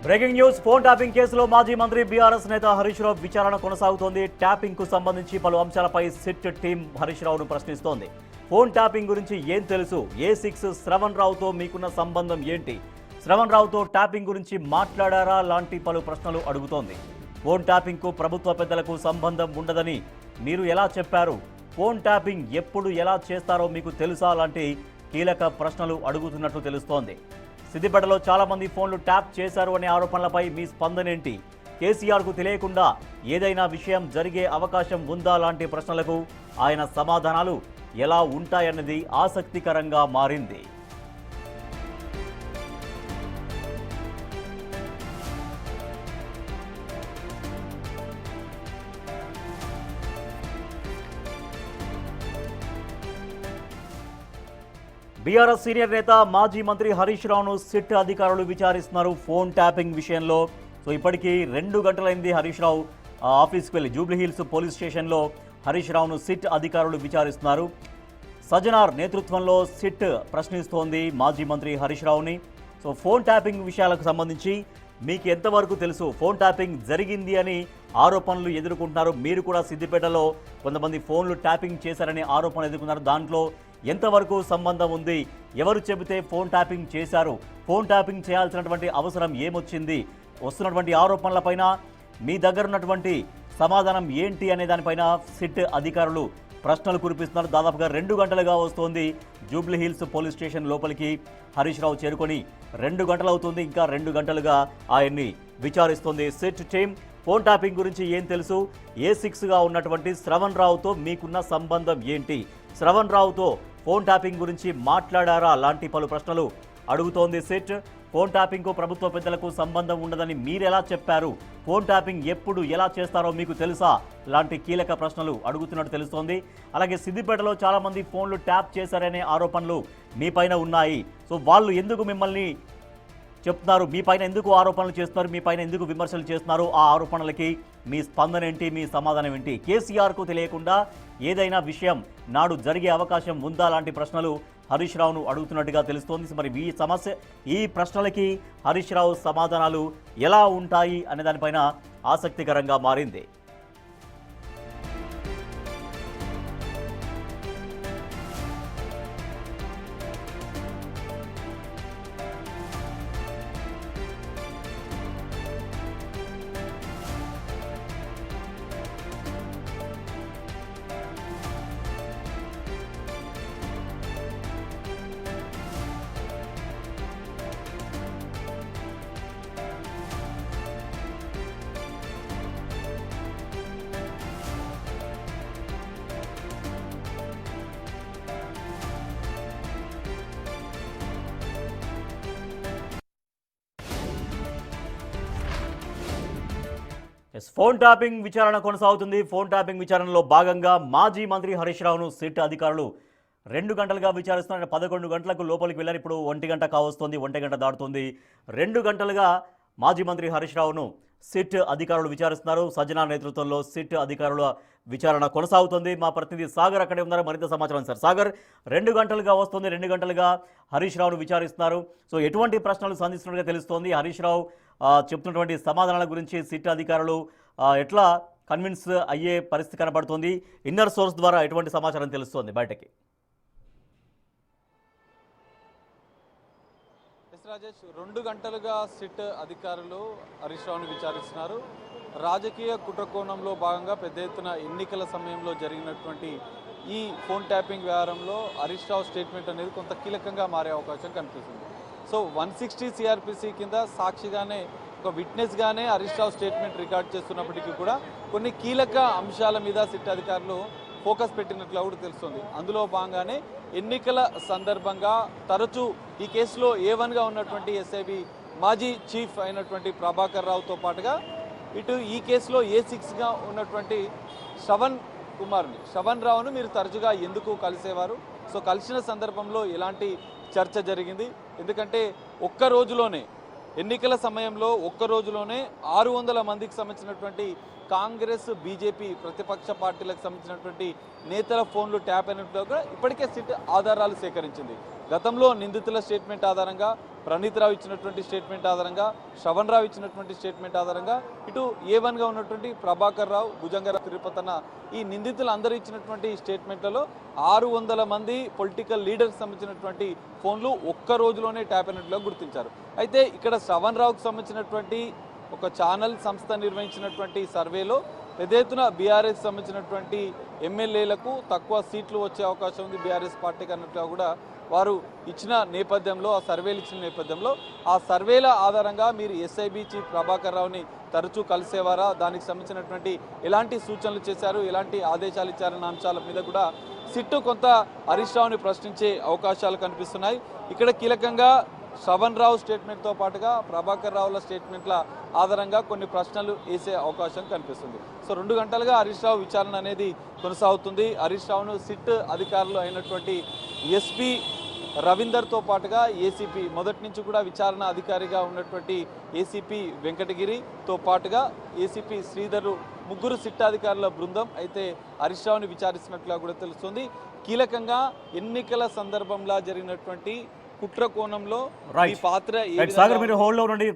Breaking news phone tapping కేసులో మాజీ మంత్రి బీఆర్ఎస్ నేత హరీష్ రావు విచారణ కొనసాగుతోంది. ట్యాపింగ్ కు సంబంధించి పలు అంశాలపై సిట్ టీం హరీష్ రావును ప్రశ్నిస్తోంది. ఫోన్ ట్యాపింగ్ గురించి ఏం తెలుసు, A6 శ్రవణ్ రావుతో మీకున్న సంబంధం ఏంటి, శ్రవణ్ రావుతో ట్యాపింగ్ గురించి మాట్లాడారా లాంటి పలు ప్రశ్నలు అడుగుతోంది. ఫోన్ ట్యాపింగ్ కు ప్రభుత్వ పెద్దలకు సంబంధం ఉండదని మీరు ఎలా చెప్పారు, ఫోన్ ట్యాపింగ్ ఎప్పుడు ఎలా చేస్తారో మీకు తెలుసా లాంటి కీలక ప్రశ్నలు అడుగుతున్నట్లు తెలుస్తోంది. సిద్దిపేటలో చాలా మంది ఫోన్లు ట్యాప్ చేశారు అనే ఆరోపణలపై మీ స్పందన ఏంటి, కేసీఆర్కు తెలియకుండా ఏదైనా విషయం జరిగే అవకాశం ఉందా లాంటి ప్రశ్నలకు ఆయన సమాధానాలు ఎలా ఉంటాయన్నది ఆసక్తికరంగా మారింది. బీఆర్ఎస్ సీనియర్ నేత మాజీ మంత్రి హరీష్ రావును సిట్ అధికారులు విచారిస్తున్నారు ఫోన్ ట్యాపింగ్ విషయంలో. ఇప్పటికీ 2 గంటలైంది హరీష్ రావు ఆఫీస్కి వెళ్ళి. జూబ్లీహిల్స్ పోలీస్ స్టేషన్లో హరీష్ రావును సిట్ అధికారులు విచారిస్తున్నారు. సజ్జనార్ నేతృత్వంలో సిట్ ప్రశ్నిస్తోంది మాజీ మంత్రి హరీష్ రావుని. ఫోన్ ట్యాపింగ్ విషయాలకు సంబంధించి మీకు ఎంతవరకు తెలుసు, ఫోన్ ట్యాపింగ్ జరిగింది అని ఆరోపణలు ఎదుర్కొంటున్నారు. మీరు కూడా సిద్దిపేటలో కొంతమంది ఫోన్లు ట్యాపింగ్ చేశారనే ఆరోపణలు ఎదుర్కొన్నారు. దాంట్లో ఎంతవరకు సంబంధం ఉంది, ఎవరు చెబితే ఫోన్ ట్యాపింగ్ చేశారు, ఫోన్ ట్యాపింగ్ చేయాల్సినటువంటి అవసరం ఏమొచ్చింది, వస్తున్నటువంటి ఆరోపణలపైన మీ దగ్గర ఉన్నటువంటి సమాధానం ఏంటి అనే దానిపైన సిట్ అధికారులు ప్రశ్నలు కురిపిస్తున్నారు. దాదాపుగా 2 గంటలుగా వస్తోంది జూబ్లీహిల్స్ పోలీస్ స్టేషన్ లోపలికి హరీష్ రావు చేరుకొని 2 గంటలు అవుతుంది. ఇంకా 2 గంటలుగా ఆయన్ని విచారిస్తోంది సిట్ టీం. ఫోన్ ట్యాపింగ్ గురించి ఏం తెలుసు, A6గా ఉన్నటువంటి శ్రవణ్ రావుతో మీకున్న సంబంధం ఏంటి, శ్రవణ్ రావుతో ఫోన్ ట్యాపింగ్ గురించి మాట్లాడారా లాంటి పలు ప్రశ్నలు అడుగుతోంది సిట్. ఫోన్ ట్యాపింగ్కు ప్రభుత్వ పెద్దలకు సంబంధం ఉండదని మీరెలా చెప్పారు, ఫోన్ ట్యాపింగ్ ఎప్పుడు ఎలా చేస్తారో మీకు తెలుసా లాంటి కీలక ప్రశ్నలు అడుగుతున్నట్టు తెలుస్తోంది. అలాగే సిద్దిపేటలో చాలామంది ఫోన్లు ట్యాప్ చేశారనే ఆరోపణలు మీపైన ఉన్నాయి. వాళ్ళు ఎందుకు మిమ్మల్ని చెప్తున్నారు, మీపైన ఎందుకు ఆరోపణలు చేస్తున్నారు, మీపైన ఎందుకు విమర్శలు చేస్తున్నారు, ఆ ఆరోపణలకి మీ స్పందన ఏంటి, మీ సమాధానం ఏంటి, కేసీఆర్కు తెలియకుండా ఏదైనా విషయం నాడు జరిగే అవకాశం ఉందా లాంటి ప్రశ్నలు హరీష్ రావును అడుగుతున్నట్టుగా తెలుస్తోంది. మరి ఈ ప్రశ్నలకి హరీష్ రావు సమాధానాలు ఎలా ఉంటాయి అనే దానిపైన ఆసక్తికరంగా మారింది. ఫోన్ ట్యాపింగ్ విచారణ కొనసాగుతుంది. ఫోన్ ట్యాపింగ్ విచారణలో భాగంగా మాజీ మంత్రి హరీష్ రావును సిట్ అధికారులు 2 గంటలుగా విచారిస్తున్నారు. 11 గంటలకు లోపలికి వెళ్ళారు. ఇప్పుడు 1 గంట కావస్తోంది, 1 గంట దాటుతుంది. 2 గంటలుగా మాజీ మంత్రి హరీష్ రావును సిట్ అధికారులు విచారిస్తున్నారు. సజ్జనా నేతృత్వంలో సిట్ అధికారుల విచారణ కొనసాగుతుంది. మా ప్రతినిధి సాగర్ అక్కడే ఉన్నారు, మరింత సమాచారం సార్. సాగర్, 2 గంటలుగా వస్తుంది, 2 గంటలుగా హరీష్ రావును విచారిస్తున్నారు. ఎటువంటి ప్రశ్నలు సంధిస్తున్నట్టుగా తెలుస్తోంది, హరీష్ రావు చెప్తున్నటువంటి సమాధానాల గురించి సిట్ అధికారులు ఎట్లా కన్విన్స్ అయ్యే పరిస్థితి కనబడుతుంది, ఇన్నర్ సోర్స్ ద్వారా ఎటువంటి సమాచారం తెలుస్తోంది బయటకి? రాజేష్, 2 గంటలుగా సిట్ అధికారులు హరీష్ రావును విచారిస్తున్నారు. రాజకీయ కుట్రకోణంలో భాగంగా పెద్ద ఎత్తున ఎన్నికల సమయంలో జరిగినటువంటి ఈ ఫోన్ ట్యాపింగ్ వ్యవహారంలో హరీష్ రావు స్టేట్మెంట్ అనేది కొంత కీలకంగా మారే అవకాశం కనిపిస్తుంది. 160 CRPC కింద సాక్షిగానే, ఒక విట్నెస్గానే హరీష్ రావు స్టేట్మెంట్ రికార్డ్ చేస్తున్నప్పటికీ కూడా కొన్ని కీలక అంశాల మీద సిట్ అధికారులు ఫోకస్ పెట్టినట్లు కూడా తెలుస్తుంది. అందులో భాగంగానే ఎన్నికల సందర్భంగా తరచూ ఈ కేసులో A1గా ఉన్నటువంటి SIB మాజీ చీఫ్ అయినటువంటి ప్రభాకర్ రావుతో పాటుగా ఇటు ఈ కేసులో A6గా ఉన్నటువంటి శ్రవణ్ రావును మీరు తరచుగా ఎందుకు కలిసేవారు, కలిసిన సందర్భంలో ఎలాంటి చర్చ జరిగింది, ఎందుకంటే ఒక్క రోజులోనే ఎన్నికల సమయంలో ఒక్క రోజులోనే 600 మందికి సంబంధించినటువంటి కాంగ్రెస్ బీజేపీ ప్రతిపక్ష పార్టీలకు సంబంధించినటువంటి నేతల ఫోన్లు ట్యాప్ అయినట్టుగా ఇప్పటికే సిట్ ఆధారాలు సేకరించింది. గతంలో నిందితుల స్టేట్మెంట్ ఆధారంగా ప్రణీత్ రావు ఇచ్చినటువంటి స్టేట్మెంట్ ఆధారంగా, శ్రవణ్ రావు ఇచ్చినటువంటి స్టేట్మెంట్ ఆధారంగా, ఇటు A1గా ఉన్నటువంటి ప్రభాకర్ రావు, భుజంగరావు తిరుపతన్న ఈ నిందితులు అందరూ ఇచ్చినటువంటి స్టేట్మెంట్లలో 600 మంది పొలిటికల్ లీడర్స్ సంబంధించినటువంటి ఫోన్లు ఒక్క రోజులోనే ట్యాప్ అయినట్లుగా గుర్తించారు. అయితే ఇక్కడ శ్రవణ్ రావుకు సంబంధించినటువంటి ఒక ఛానల్ సంస్థ నిర్వహించినటువంటి సర్వేలో పెద్ద ఎత్తున బీఆర్ఎస్ సంబంధించినటువంటి ఎమ్మెల్యేలకు తక్కువ సీట్లు వచ్చే అవకాశం ఉంది బీఆర్ఎస్ పార్టీకి అన్నట్టుగా కూడా వారు ఇచ్చిన నేపథ్యంలో, ఆ సర్వేలు ఇచ్చిన నేపథ్యంలో, ఆ సర్వేల ఆధారంగా మీరు ఎస్ఐబి చీఫ్ ప్రభాకర్ రావుని తరచూ కలిసేవారా, దానికి సంబంధించినటువంటి ఎలాంటి సూచనలు చేశారు, ఎలాంటి ఆదేశాలు ఇచ్చారన్న అంశాల మీద కూడా సిట్టు కొంత హరీష్ రావుని ప్రశ్నించే అవకాశాలు కనిపిస్తున్నాయి. ఇక్కడ కీలకంగా శ్రవణ్ రావు స్టేట్మెంట్తో పాటుగా ప్రభాకర్ రావుల స్టేట్మెంట్ల ఆధారంగా కొన్ని ప్రశ్నలు వేసే అవకాశం కనిపిస్తుంది. సో 2 గంటలుగా హరీష్ రావు విచారణ అనేది కొనసాగుతుంది. హరీష్ రావును సిట్ అధికారులు అయినటువంటి ఎస్పీ రవీందర్తో పాటుగా ఏసీపీ మొదటి నుంచి కూడా విచారణ అధికారిగా ఉన్నటువంటి ఏసీపీ వెంకటగిరితో పాటుగా ఏసీపీ శ్రీధర్, ముగ్గురు సిట్ అధికారుల బృందం అయితే హరీష్ రావుని విచారిస్తున్నట్లుగా కూడా తెలుస్తుంది. కీలకంగా ఎన్నికల సందర్భంలో జరిగినటువంటి కుట్ర కోణంలో ఈ పాత్ర సాగర్ మీరు హోల్డ్లో ఉండండి.